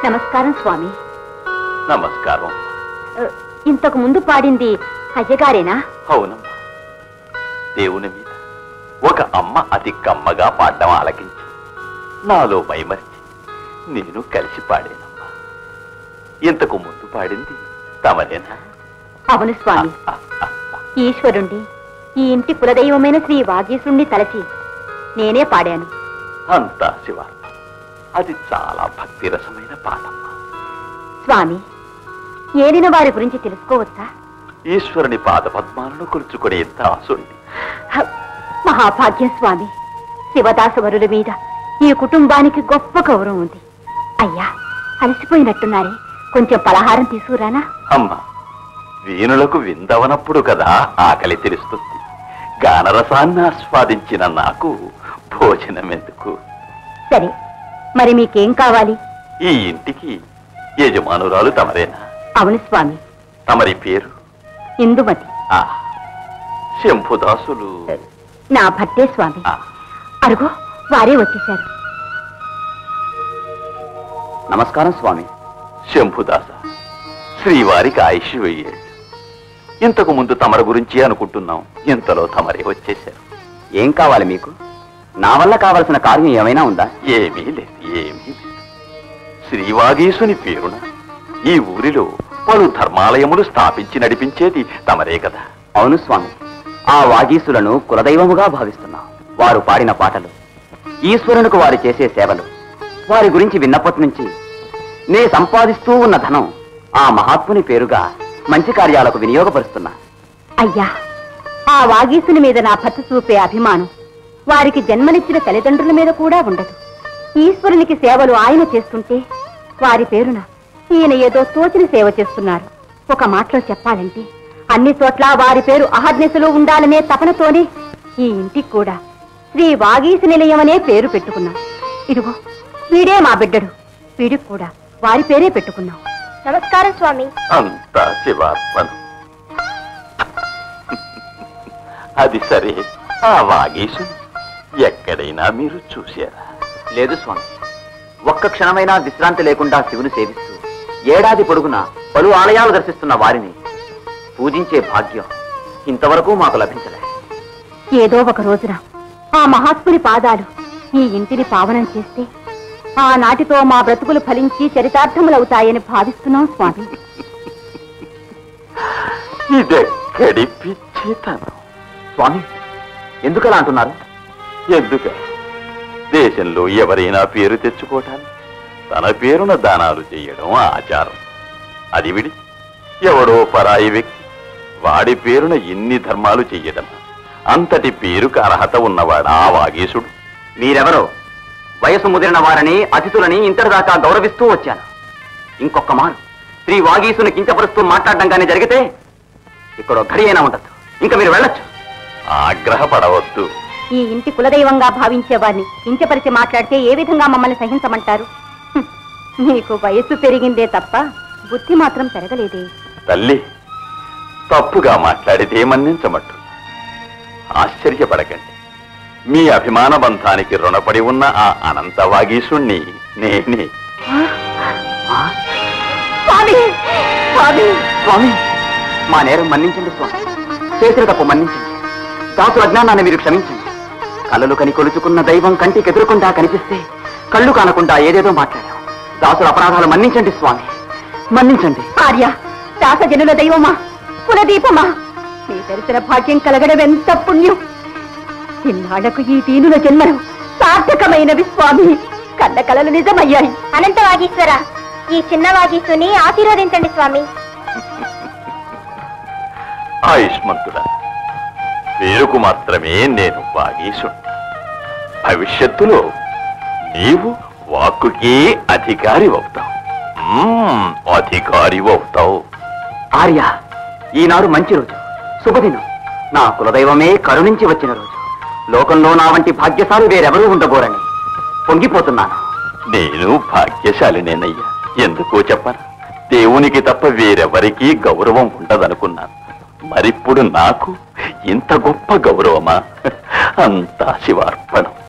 నమస్కారం స్వామి. నమస్కారం. ఇంతకు ముందు పాడింది అయ్యగారేనా? అవునమ్మా. దేవుని మీద ఒక అమ్మ అతి కమ్మగా పాడడం ఆలకించి నాలో మైమరిచి నేను కలిసి పాడానమ్మా. ఇంతకు ముందు పాడింది తమరేనా? అవును స్వామి. ఈశ్వరుణ్ణి, ఈ ఇంటి కులదైవమైన శ్రీ వాగీశుణ్ణి తలచి నేనే పాడాను. అంతా శివార్ప. అది చాలా భక్తిరసమైన పాటమ్మా. స్వామి, ఏలిన వారి గురించి తెలుసుకోవచ్చా? ఈశ్వరుని పాదపద్మాలను కొలుచుకునే దాసుణ్ణి. మహాభాగ్యం స్వామి. శివదాసవరుల మీద ఈ కుటుంబానికి గొప్ప గౌరవం ఉంది. అయ్యా, అలసిపోయినట్టున్నారే, కొంచెం పలహారం తీసుకురానా? అమ్మా, వీణులకు విందవనప్పుడు కదా ఆకలి తెలుస్తుంది. గానరసాన్ని ఆస్వాదించిన నాకు భోజనం ఎందుకు? సరే, మరి మీకేం కావాలి? ఈ ఇంటికి యజమానురాలు తమరేనా? అవును స్వామి. తమరి పేరు? ఇందుమతి. శంభుదాసులు నా భర్తే స్వామి. అరుగో, వారే వచ్చేశారు. నమస్కారం స్వామి. శంభుదాస, శ్రీవారికి ఆయుష్ వెయ్యేళ్ళు. ఇంతకు ముందు తమరి గురించి అనుకుంటున్నాం, ఇంతలో తమరే వచ్చేశారు. ఏం కావాలి మీకు? నా వల్ల కావలసిన కార్యం ఏమైనా ఉందా? ఏమీ లేదు, ఏమీ లేదు. శ్రీవాగీశుని పేరున ఈ ఊరిలో పలు ధర్మాలయములు స్థాపించి నడిపించేది తమరే కదా? అవును స్వామి. ఆ వాగీసులను కులదైవముగా భావిస్తున్నాం. వారు పాడిన పాటలు, ఈశ్వరునికి వారు చేసే సేవలు, వారి గురించి విన్నప్పటి నుంచి నే సంపాదిస్తూ ఉన్న ధనం ఆ మహాత్ముని పేరుగా మంచి కార్యాలకు వినియోగపరుస్తున్నా. అయ్యా, ఆ వాగీసుని మీద నా భర్త చూపే అభిమానం వారికి జన్మనిచ్చిన తల్లిదండ్రుల మీద కూడా ఉండదు. ఈశ్వరునికి సేవలు ఆయన చేస్తుంటే వారి పేరున ఈయన ఏదో తోచిన సేవ చేస్తున్నారు. ఒక మాటలో చెప్పాలంటే అన్ని చోట్ల వారి పేరు అహర్నిశలో ఉండాలనే తపనతోనే ఈ ఇంటికి కూడా శ్రీ వాగీశ నిలయమనే పేరు పెట్టుకున్నాం. ఇదిగో, వీడే మా బిడ్డడు, వీడికి కూడా వారి పేరే పెట్టుకున్నాం. నమస్కారం స్వామి. అంతా శివార్పణం. అది సరే, ఆ వాగీశుని ఎక్కడైనా మీరు చూశారా? లేదు స్వామి. ఒక్క క్షణమైనా విశ్రాంతి లేకుండా శివుని సేవిస్తూ ఏడాది పొడుగున పలు ఆలయాలు దర్శిస్తున్న వారిని పూజించే భాగ్యం ఇంతవరకు మాకు లభించలే. ఏదో ఒక రోజున ఆ మహాత్ముని పాదాలు ఈ ఇంటిని పావనం చేస్తే ఆనాటితో మా బ్రతుకులు ఫలించి చరితార్థములవుతాయని భావిస్తున్నాం స్వామి. ఇదెక్కడి పిచ్చితనం స్వామి. ఎందుకలా అంటున్నారు? ఎందుక? దేశంలో ఎవరైనా పేరు తెచ్చుకోవటానికి తన పేరున దానాలు చేయడం ఆచారం. అది విడి ఎవడో పరాయి వ్యక్తి వాడి పేరున ఇన్ని ధర్మాలు చెయ్యడం, అంతటి పేరుకు అర్హత ఉన్నవాడా ఆ వాగీశుడు? మీరెవరో? వయసు ముదిరిన వారిని, అతిథులని ఇంతటిదాకా గౌరవిస్తూ వచ్చాను. ఇంకొక మారు శ్రీ వాగీసుని కించపరుస్తూ మాట్లాడడం కానీ జరిగితే ఇక్కడ ఘడి అయినా ఉండదు. ఇంకా మీరు వెళ్ళొచ్చు. ఆగ్రహపడవద్దు. ఈ ఇంటి కులదైవంగా భావించే వారిని కించపరిచి మాట్లాడితే ఏ విధంగా మమ్మల్ని సహించమంటారు? నీకు వయస్సు పెరిగిందే తప్ప బుద్ధి మాత్రం పెరగలేదే. తల్లి, తప్పుగా మాట్లాడితే మన్నించమట్టు. ఆశ్చర్యపడకండి. మీ అభిమాన బంధానికి రుణపడి ఉన్న ఆ అనంత వాగీశుణ్ణి నేనే. స్వామి, స్వామి, స్వామి, మా నేరం మన్నించండి స్వామి. చేసిన తప్పు మన్నించండి. దాసు అజ్ఞానాన్ని మీరు క్షమించండి. కళ్ళలు కని కొలుచుకున్న దైవం కంటికి ఎదురుకుండా కనిపిస్తే కళ్ళు కానకుండా ఏదేదో మాట్లాడాం. దాసుల అపరాధాలు మన్నించండి స్వామి, మన్నించండి. ఆర్య, దాసజనుల దైవమా, కులదీపమా, నీ దర్శన భాగ్యం కలగడం ఎంత పుణ్యం. ఇన్నాళ్లకు ఈ దీనుల జన్మలు సార్థకమైనవి స్వామి. కన్న కలలు నిజమయ్యాయి. అనంత వాగీశ్వర, ఈ చిన్న వాగీసుని ఆశీర్వదించండి స్వామి. ఆయుష్మంతుడా, పేరుకు మాత్రమే నేను వాగీశుణ్ణి. భవిష్యత్తులో నీవు వాక్కుకే అధికారి అవుతావు. అధికారి అవుతావు. ఆర్య, ఈనాడు మంచి రోజు, శుభదినం. నా కులదైవమే కరుణించి వచ్చిన రోజు. లోకంలో నా వంటి భాగ్యశాలి వేరెవరూ ఉండబోరని పొంగిపోతున్నాను. నేను భాగ్యశాలినేనయ్యా. ఎందుకో చెప్పను, దేవునికి తప్ప వేరెవరికీ గౌరవం ఉండదనుకున్నాను. మరిప్పుడు నాకు ఇంత గొప్ప గౌరవమా? అంతా శివార్పణ.